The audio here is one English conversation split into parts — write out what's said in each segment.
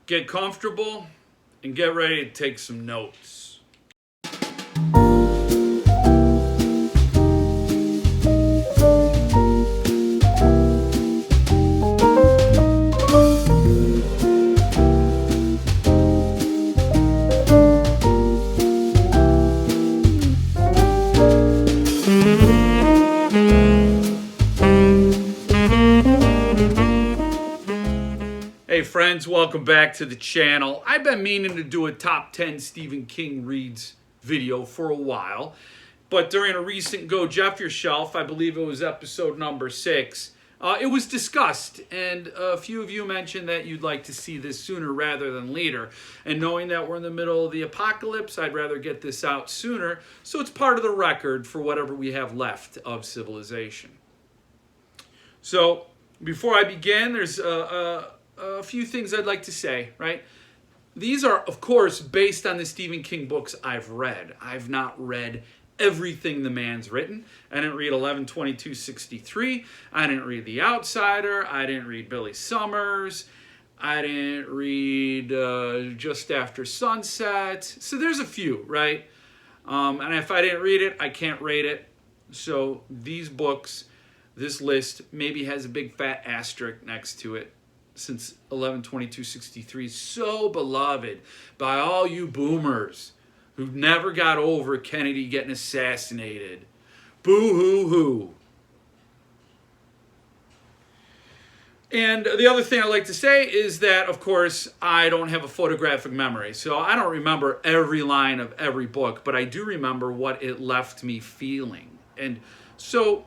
Get comfortable and get ready to take some notes. Hey friends, welcome back to the channel. I've been meaning to do a top 10 Stephen King reads video for a while, but during a recent Go Jeff Your Shelf, I believe it was episode number 6, it was discussed, and a few of you mentioned that you'd like to see this sooner rather than later. And knowing that we're in the middle of the apocalypse, I'd rather get this out sooner, so it's part of the record for whatever we have left of civilization. So, before I begin, there's a few things I'd like to say, right? These are, of course, based on the Stephen King books I've read. I've not read everything the man's written. I didn't read 11/22/63. I didn't read The Outsider. I didn't read Billy Summers. I didn't read Just After Sunset. So there's a few, right? And if I didn't read it, I can't rate it. So these books, this list, maybe has a big fat asterisk next to it, since 11/22/63 is so beloved by all you boomers who never got over Kennedy getting assassinated. Boo-hoo-hoo. And the other thing I'd like to say is that, of course, I don't have a photographic memory, so I don't remember every line of every book, but I do remember what it left me feeling. And so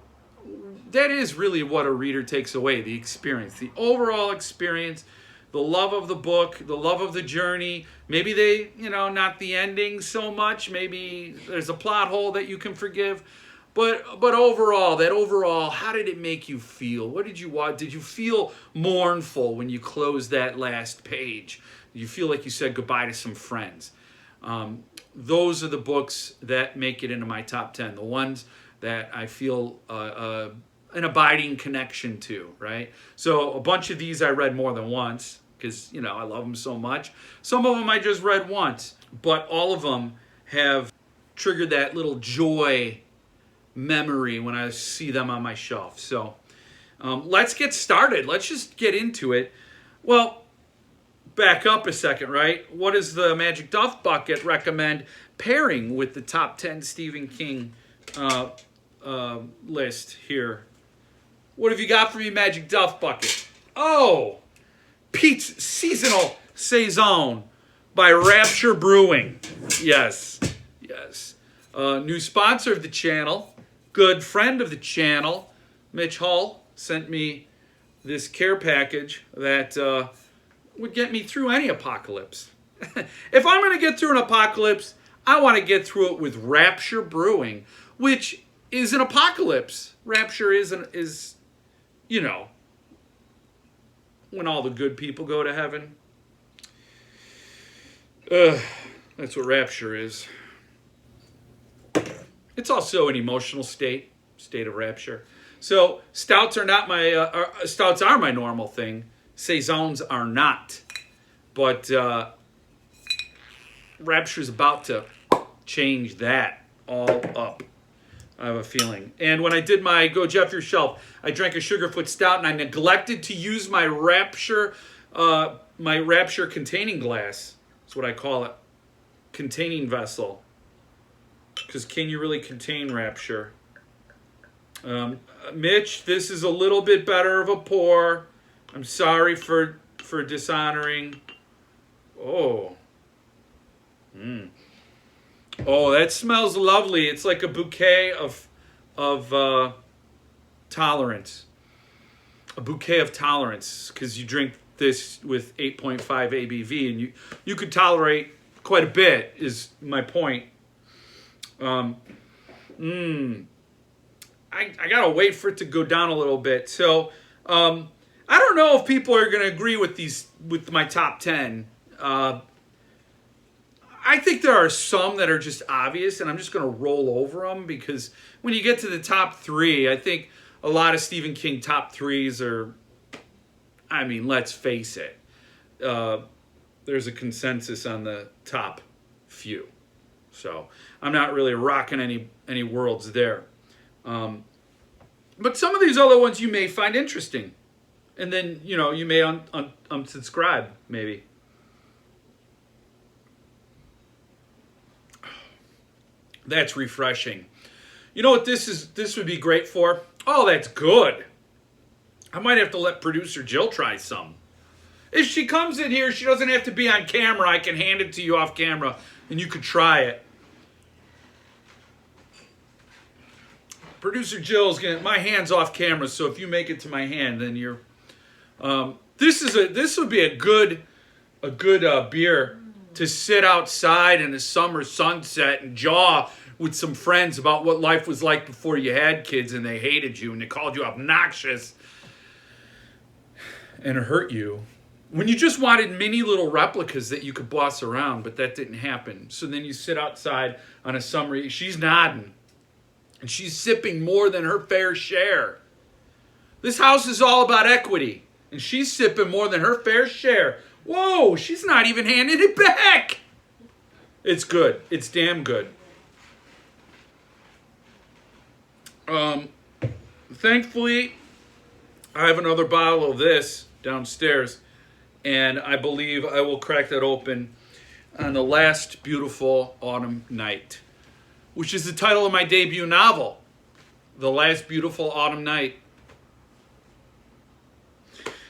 that is really what a reader takes away, the experience, the overall experience, the love of the book, the love of the journey. Maybe they, not the ending so much. Maybe there's a plot hole that you can forgive. But overall, how did it make you feel? What did you want? Did you feel mournful when you closed that last page? Did you feel like you said goodbye to some friends? Those are the books that make it into my top 10. The ones that I feel an abiding connection to, right? So a bunch of these I read more than once because, I love them so much. Some of them I just read once, but all of them have triggered that little joy memory when I see them on my shelf. So let's get started. Let's just get into it. Well, back up a second, right? What does the Magic Duff bucket recommend pairing with the top 10 Stephen King list here? What have you got for me, Magic Duff bucket? Oh, Pete's Seasonal Saison by Rapture Brewing. Yes. New sponsor of the channel, good friend of the channel, Mitch Hull, sent me this care package that would get me through any apocalypse. If I'm going to get through an apocalypse, I want to get through it with Rapture Brewing, which is an apocalypse. Rapture is when all the good people go to heaven. That's what rapture is. It's also an emotional state of rapture. So stouts are not my stouts are my normal thing. Saisons are not, but rapture's about to change that all up. I have a feeling. And when I did my Go Jeff Your Shelf, I drank a Sugarfoot Stout, and I neglected to use my Rapture containing glass. That's what I call it, containing vessel. Because can you really contain Rapture? Mitch, this is a little bit better of a pour. I'm sorry for dishonoring. Oh. Oh, that smells lovely. It's like a bouquet of tolerance. A bouquet of tolerance, because you drink this with 8.5 ABV, and you could tolerate quite a bit, is my point. I gotta wait for it to go down a little bit. So I don't know if people are gonna agree with my top 10. I think there are some that are just obvious, and I'm just going to roll over them because when you get to the top 3, I think a lot of Stephen King top 3s are, let's face it, there's a consensus on the top few. So I'm not really rocking any worlds there. But some of these other ones you may find interesting. And then, you know, you may unsubscribe, maybe. That's refreshing. You know what this would be great for? Oh, that's good. I might have to let producer Jill try some. If she comes in here, she doesn't have to be on camera. I can hand it to you off camera, and you could try it. Producer Jill's getting my hand's off camera, so if you make it to my hand, then you're. This would be a good beer to sit outside in a summer sunset and jaw with some friends about what life was like before you had kids and they hated you and they called you obnoxious and hurt you. When you just wanted mini little replicas that you could boss around, but that didn't happen. So then you sit outside on a summer, she's nodding, and she's sipping more than her fair share. This house is all about equity, and she's sipping more than her fair share. Whoa, she's not even handing it back. It's good. It's damn good. Thankfully, I have another bottle of this downstairs, and I believe I will crack that open on the last beautiful autumn night, which is the title of my debut novel, The Last Beautiful Autumn Night.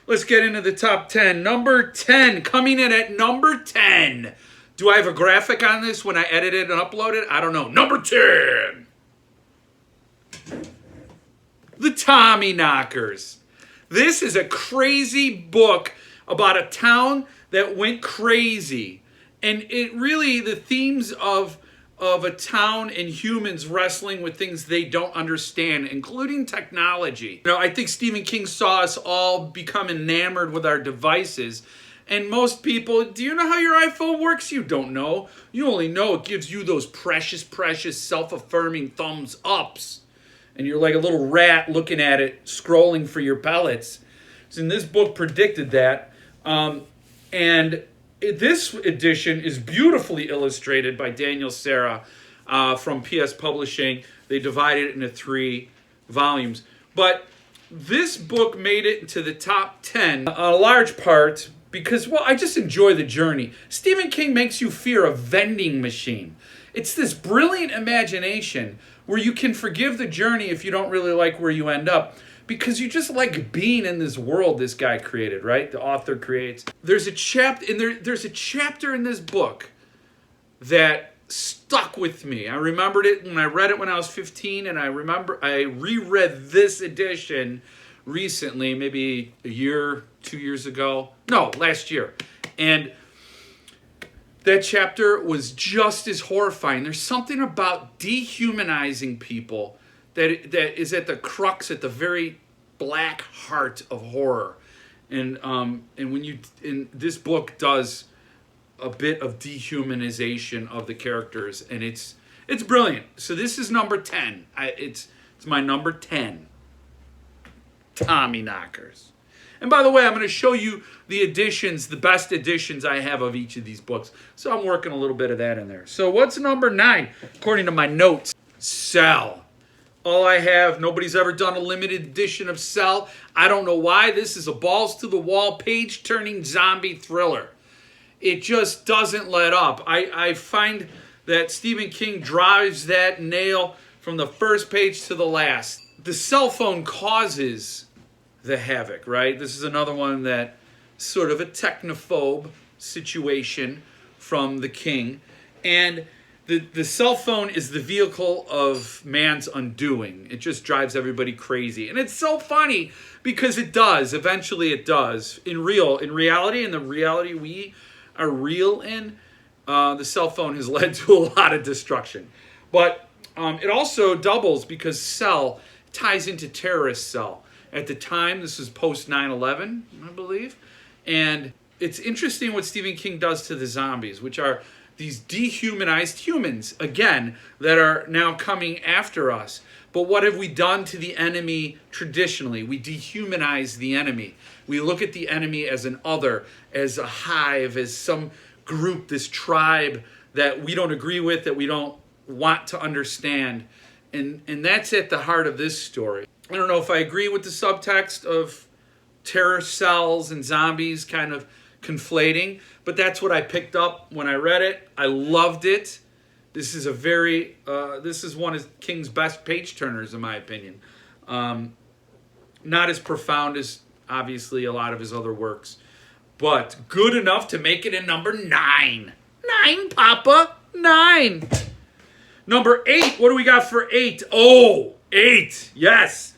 Let's get into the top 10. Number 10, coming in at number 10. Do I have a graphic on this when I edit it and upload it? I don't know. Number 10. The Tommyknockers. This is a crazy book about a town that went crazy. And it really, the themes of a town and humans wrestling with things they don't understand, including technology. You know, I think Stephen King saw us all become enamored with our devices. And most people, do you know how your iPhone works? You don't know. You only know it gives you those precious, precious, self-affirming thumbs ups. And you're like a little rat looking at it, scrolling for your pellets. So this book predicted that. This edition is beautifully illustrated by Daniel Serra from PS Publishing. They divided it into 3 volumes. But this book made it into the top 10, a large part because, well, I just enjoy the journey. Stephen King makes you fear a vending machine. It's this brilliant imagination where you can forgive the journey if you don't really like where you end up, because you just like being in this world this guy created, right? The author creates. There's a chapter in this book that stuck with me. I remembered it when I read it when I was 15, and I remember I reread this edition recently, maybe a year, 2 years ago. No, last year. And that chapter was just as horrifying. There's something about dehumanizing people that is at the crux, at the very black heart of horror. And this book does a bit of dehumanization of the characters, and it's brilliant. So this is number 10. It's my number 10. Tommyknockers. And by the way, I'm going to show you the editions, the best editions I have of each of these books. So I'm working a little bit of that in there. So what's number 9, according to my notes? Cell. All I have, nobody's ever done a limited edition of Cell. I don't know why. This is a balls-to-the-wall, page-turning zombie thriller. It just doesn't let up. I find that Stephen King drives that nail from the first page to the last. The cell phone causes the havoc, right? This is another one that sort of a technophobe situation from the King. And the cell phone is the vehicle of man's undoing. It just drives everybody crazy. And it's so funny because it does. Eventually it does. In reality, in the reality we are real in, the cell phone has led to a lot of destruction. But it also doubles because Cell ties into terrorist Cell. At the time, this is post 9/11, I believe. And it's interesting what Stephen King does to the zombies, which are these dehumanized humans, again, that are now coming after us. But what have we done to the enemy traditionally? We dehumanize the enemy. We look at the enemy as an other, as a hive, as some group, this tribe that we don't agree with, that we don't want to understand. And that's at the heart of this story. I don't know if I agree with the subtext of terror cells and zombies kind of conflating, but that's what I picked up when I read it. I loved it. This is this is one of King's best page turners, in my opinion. Not as profound as obviously a lot of his other works, but good enough to make it in number 9. 9, Papa, 9. Number 8. What do we got for 8? Oh, 8. Yes,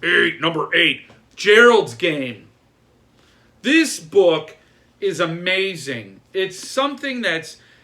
8. Number 8. Geralds Game. This book is amazing. It's something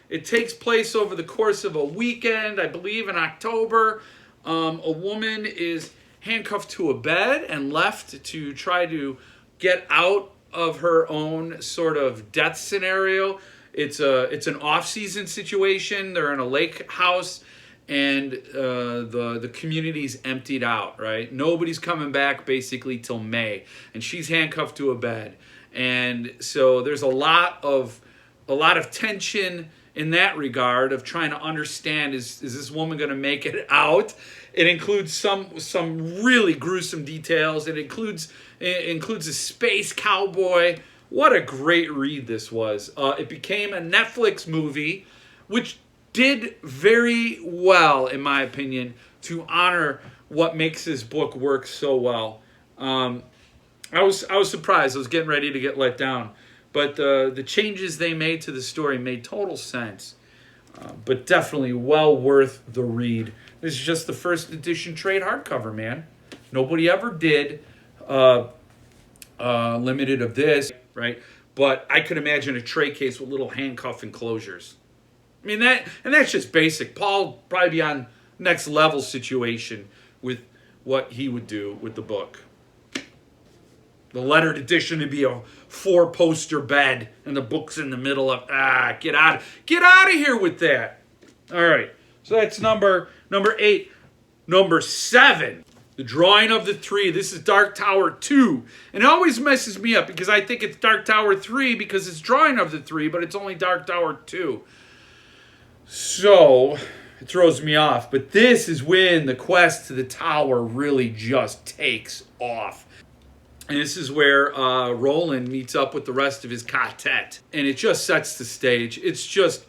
it takes place over the course of a weekend, I believe in October. A woman is handcuffed to a bed and left to try to get out of her own sort of death scenario. It's an off-season situation. They're in a lake house, and the community's emptied out, right? Nobody's coming back basically till May, and she's handcuffed to a bed. And so there's a lot of tension in that regard of trying to understand, is this woman going to make it out? It includes some really gruesome details. It includes a space cowboy. What a great read this was. It became a Netflix movie, which did very well, in my opinion, to honor what makes this book work so well. I was surprised. I was getting ready to get let down. But the changes they made to the story made total sense. But definitely well worth the read. This is just the first edition trade hardcover, man. Nobody ever did limited of this, right? But I could imagine a trade case with little handcuff enclosures. I mean, that's just basic. Paul probably be on next level situation with what he would do with the book. The lettered edition would be a 4-poster bed, and the book's in the middle of, get out of here with that. All right, so that's number 8. Number 7, The Drawing of the Three. This is Dark Tower 2, and it always messes me up because I think it's Dark Tower 3 because it's Drawing of the Three, but it's only Dark Tower 2. So it throws me off, but this is when the quest to the tower really just takes off. And this is where Roland meets up with the rest of his quartet. And it just sets the stage. It's just,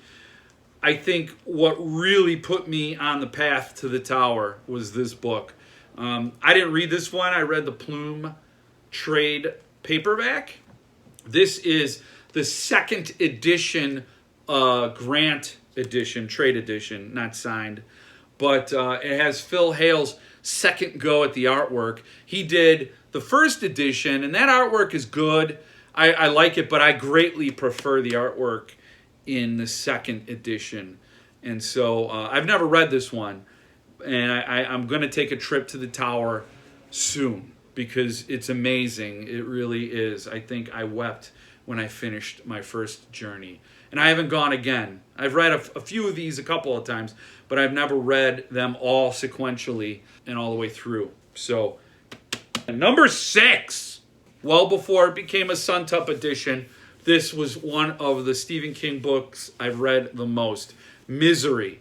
I think, what really put me on the path to the tower was this book. I didn't read this one. I read the Plume trade paperback. This is the second edition, Grant edition, trade edition, not signed. But it has Phil Hale's second go at the artwork. He did the first edition, and that artwork is good. I like it, but I greatly prefer the artwork in the second edition. And so I've never read this one, and I'm going to take a trip to the tower soon because it's amazing. It really is. I think I wept when I finished my first journey. And I haven't gone again. I've read a few of these a couple of times, but I've never read them all sequentially and all the way through. So, number 6. Well before it became a Suntup edition, this was one of the Stephen King books I've read the most. Misery.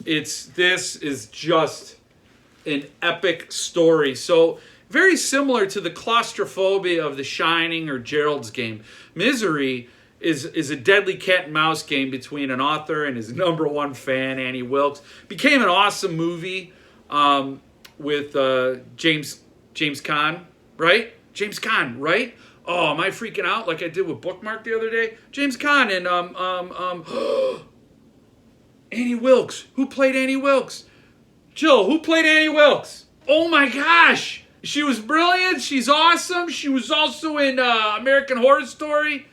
This is just an epic story. So, very similar to the claustrophobia of The Shining or Gerald's Game. Misery is a deadly cat and mouse game between an author and his number one fan, Annie Wilkes. Became an awesome movie with James Caan, right? James Caan, right? Oh, am I freaking out like I did with Bookmark the other day? James Caan and Annie Wilkes. Who played Annie Wilkes? Jill, who played Annie Wilkes? Oh my gosh! She was brilliant. She's awesome. She was also in American Horror Story.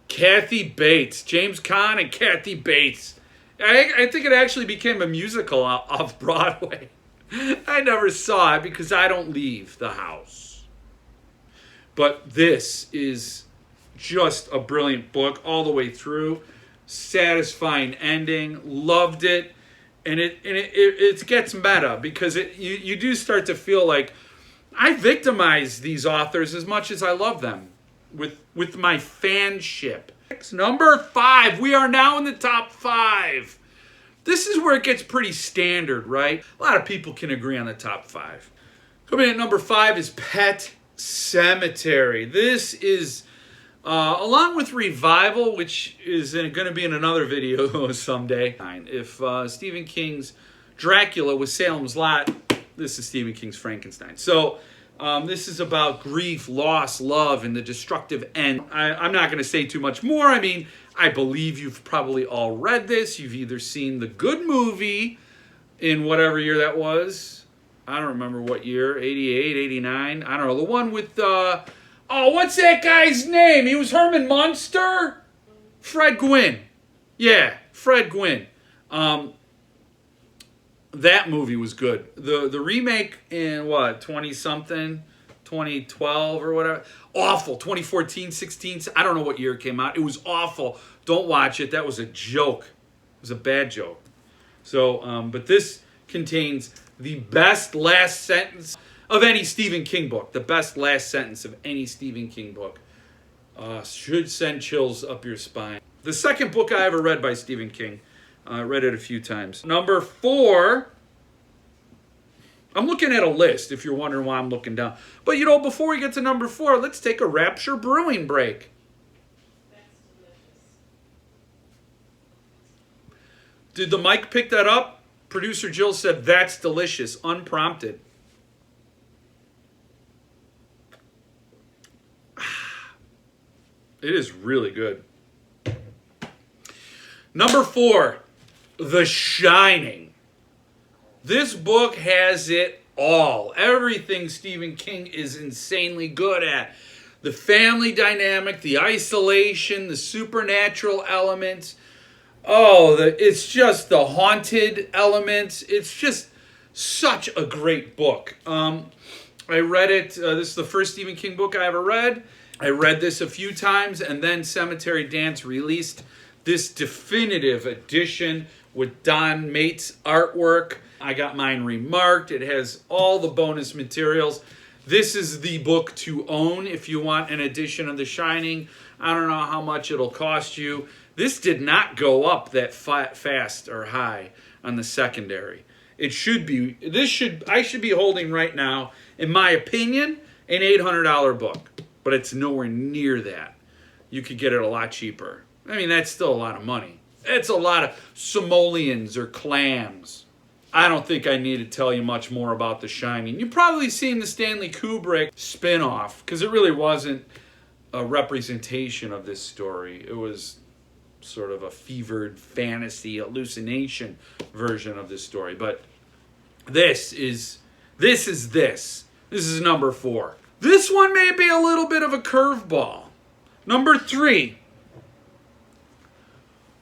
Kathy Bates. James Caan and Kathy Bates. I think it actually became a musical off Broadway. I never saw it because I don't leave the house. But this is just a brilliant book all the way through. Satisfying ending. Loved it. And it gets meta because you do start to feel like I victimize these authors as much as I love them with my fanship. Number 5. We are now in the top 5. This is where it gets pretty standard, right? A lot of people can agree on the top 5. Coming in at number 5 is Pet Cemetery. This is, along with Revival, which is going to be in another video someday. If Stephen King's Dracula was Salem's Lot, this is Stephen King's Frankenstein. So this is about grief, loss, love, and the destructive end. I'm not going to say too much more. I mean, I believe you've probably all read this. You've either seen the good movie in whatever year that was. I don't remember what year, 88, 89. I don't know. The one with, what's that guy's name? He was Herman Munster? Fred Gwynn. Yeah, Fred Gwynn. That movie was good. The remake in, 20-something, 2012 or whatever. Awful. 2014, 16, I don't know what year it came out. It was awful. Don't watch it. That was a joke. It was a bad joke. So, but this contains the best last sentence of any Stephen King book. The best last sentence of any Stephen King book. Should send chills up your spine. The second book I ever read by Stephen King. I read it a few times. Number 4. I'm looking at a list if you're wondering why I'm looking down. But before we get to number 4, let's take a Rapture Brewing break. That's delicious. Did the mic pick that up? Producer Jill said, "That's delicious," unprompted. It is really good. Number 4, The Shining. This book has it all. Everything Stephen King is insanely good at. The family dynamic, the isolation, the supernatural elements. It's just the haunted elements. It's just such a great book. I read it. This is the first Stephen King book I ever read. I read this a few times, and then Cemetery Dance released this definitive edition with Don Mate's artwork. I got mine remarked. It has all the bonus materials. This is the book to own if you want an edition of The Shining. I don't know how much it'll cost you. This did not go up that fast or high on the secondary. I should be holding right now, in my opinion, an $800 book. But it's nowhere near that. You could get it a lot cheaper. I mean, that's still a lot of money. It's a lot of simoleons or clams. I don't think I need to tell you much more about The Shining. You've probably seen the Stanley Kubrick spin-off, because it really wasn't a representation of this story. It was sort of a fevered fantasy hallucination version of this story. But this is number 4. This one may be a little bit of a curveball. Number 3,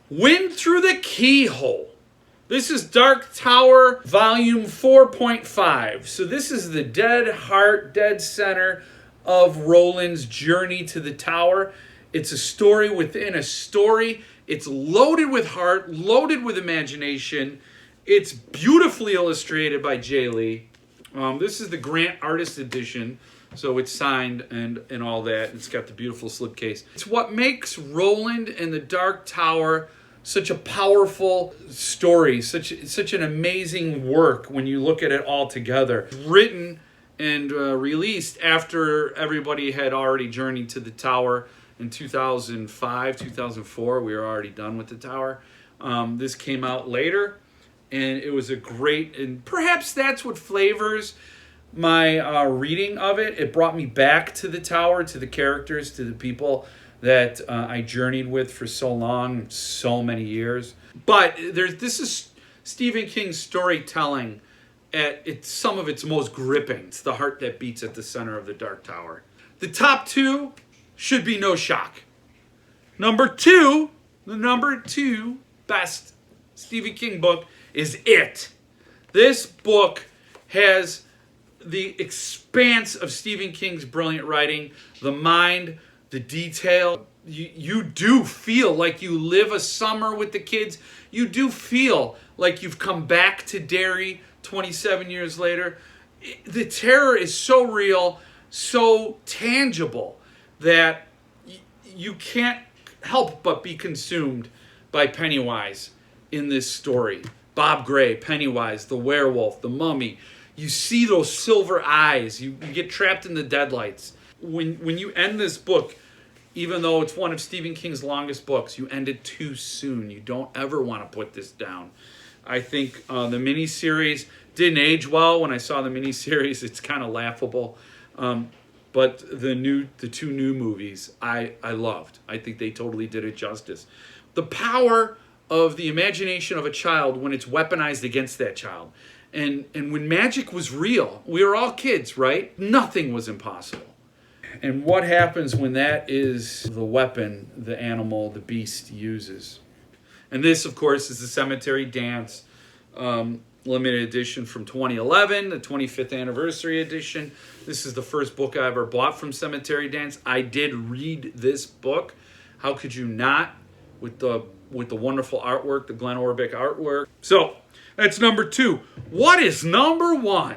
Wind Through the Keyhole. This is Dark Tower, volume 4.5. So this is the dead heart, dead center of Roland's journey to the tower. It's a story within a story. It's loaded with heart, loaded with imagination. It's beautifully illustrated by Jay Lee. This is the Grant Artist Edition. So it's signed and all that. It's got the beautiful slipcase. It's what makes Roland and the Dark Tower such a powerful story, such an amazing work when you look at it all together. Written and released after everybody had already journeyed to the tower in 2005, 2004. We were already done with the tower. This came out later, and it was a great, and perhaps that's what flavors my reading of it. It brought me back to the tower, to the characters, to the people that I journeyed with for so long, so many years. But this is Stephen King's storytelling at some of its most gripping. It's the heart that beats at the center of the Dark Tower. The top 2 should be no shock. Number 2, the number 2 best Stephen King book is It. This book has the expanse of Stephen King's brilliant writing, the mind, the detail. you do feel like you live a summer with the kids. You do feel like you've come back to Derry 27 years later. The terror is so real, so tangible, that you can't help but be consumed by Pennywise in this story. Bob Gray, Pennywise, the werewolf, the mummy. You see those silver eyes. You get trapped in the deadlights. When you end this book, even though it's one of Stephen King's longest books, you end it too soon. You don't ever want to put this down. I think the miniseries didn't age well. When I saw the miniseries, it's kind of laughable. But the two new movies, I loved. I think they totally did it justice. The power of the imagination of a child when it's weaponized against that child. And when magic was real, we were all kids, right? Nothing was impossible. And what happens when that is the weapon the animal, the beast, uses? And this, of course, is the Cemetery Dance limited edition from 2011, the 25th anniversary edition. This is the first book I ever bought from Cemetery Dance. I did read this book. How could you not? With the wonderful artwork, the Glenn Orbeck artwork. So that's number 2. What is number 1?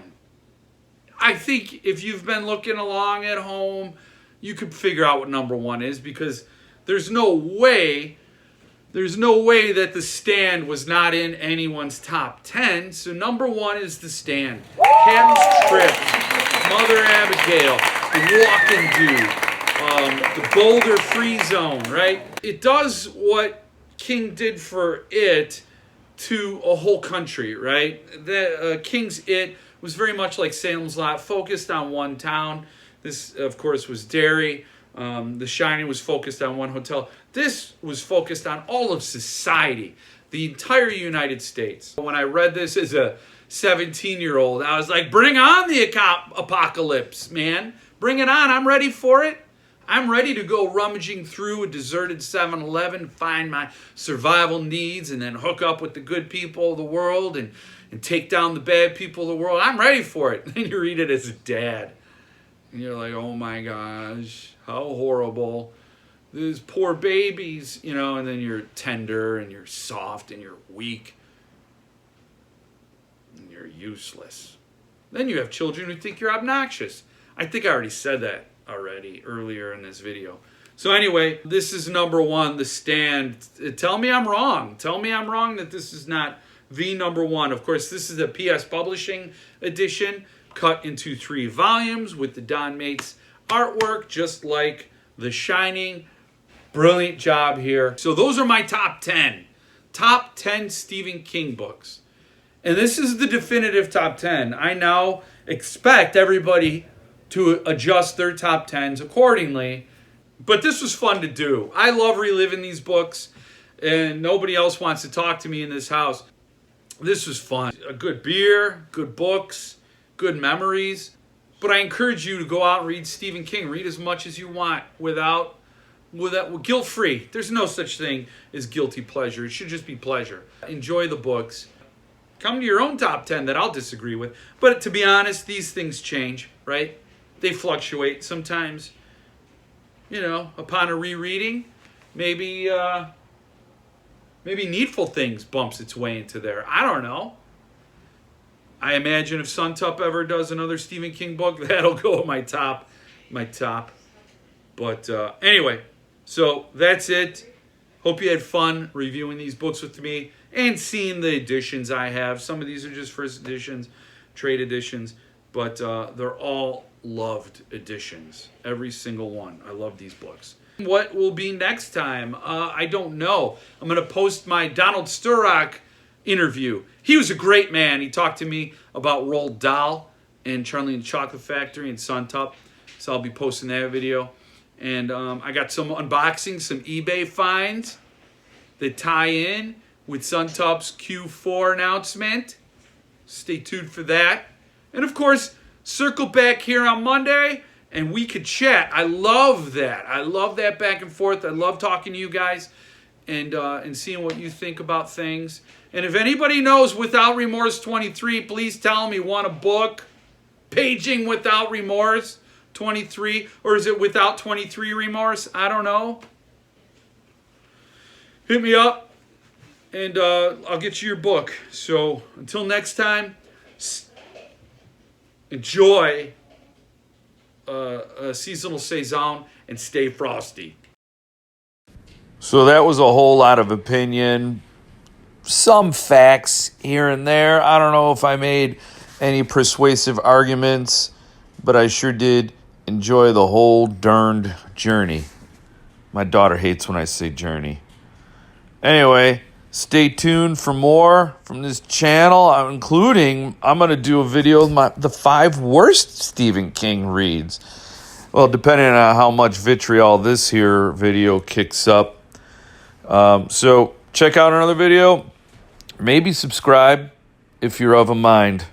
I think if you've been looking along at home, you could figure out what number 1 is, because there's no way that The Stand was not in anyone's top 10. So number 1 is The Stand. Captain's Trip, Mother Abigail, The Walking Dude, the Boulder Free Zone, right? It does what King did for It to a whole country, right? King's It was very much like Salem's Lot, focused on one town. This, of course, was Derry. The Shining was focused on one hotel. This was focused on all of society, the entire United States. When I read this as a 17-year-old, I was like, bring on the apocalypse, man. Bring it on. I'm ready for it. I'm ready to go rummaging through a deserted 7-Eleven, find my survival needs, and then hook up with the good people of the world and take down the bad people of the world. I'm ready for it. Then you read it as a dad. And you're like, oh my gosh, how horrible. These poor babies, and then you're tender and you're soft and you're weak. And you're useless. Then you have children who think you're obnoxious. I think I already said that earlier in this video. So anyway, this is number 1, The Stand. Tell me I'm wrong. Tell me I'm wrong that this is not the number 1. Of course, this is a PS Publishing edition, cut into 3 volumes with the Don Mates artwork, just like The Shining. Brilliant job here. So those are my top 10. Top 10 Stephen King books. And this is the definitive top 10. I now expect everybody to adjust their top 10s accordingly. But this was fun to do. I love reliving these books, and nobody else wants to talk to me in this house. This was fun. A good beer, good books, good memories. But I encourage you to go out and read Stephen King. Read as much as you want without guilt-free. There's no such thing as guilty pleasure. It should just be pleasure. Enjoy the books. Come to your own top 10 that I'll disagree with. But to be honest, these things change, right? They fluctuate sometimes. Upon a rereading, maybe Needful Things bumps its way into there. I don't know. I imagine if Suntup ever does another Stephen King book, that'll go at my top. But anyway, so that's it. Hope you had fun reviewing these books with me and seeing the editions I have. Some of these are just first editions, trade editions, but they're all loved editions. Every single one. I love these books. What will be next time? I don't know. I'm going to post my Donald Sturrock interview. He was a great man. He talked to me about Roald Dahl and Charlie and the Chocolate Factory and Suntup. So I'll be posting that video. And I got some unboxings, some eBay finds that tie in with Suntup's Q4 announcement. Stay tuned for that. And of course, circle back here on Monday and we could chat. I love that. I love that back and forth. I love talking to you guys and seeing what you think about things. And if anybody knows Without Remorse 23, please tell me. Want a book? Paging Without Remorse 23? Or is it Without 23 Remorse? I don't know. hit me up, and I'll get you your book. So until next time, enjoy a seasonal saison and stay frosty. So that was a whole lot of opinion, some facts here and there. I don't know if I made any persuasive arguments, but I sure did enjoy the whole darned journey. My daughter hates when I say journey. Anyway, stay tuned for more from this channel, including I'm going to do a video of the 5 worst Stephen King reads. Well, depending on how much vitriol this here video kicks up. So check out another video. Maybe subscribe if you're of a mind.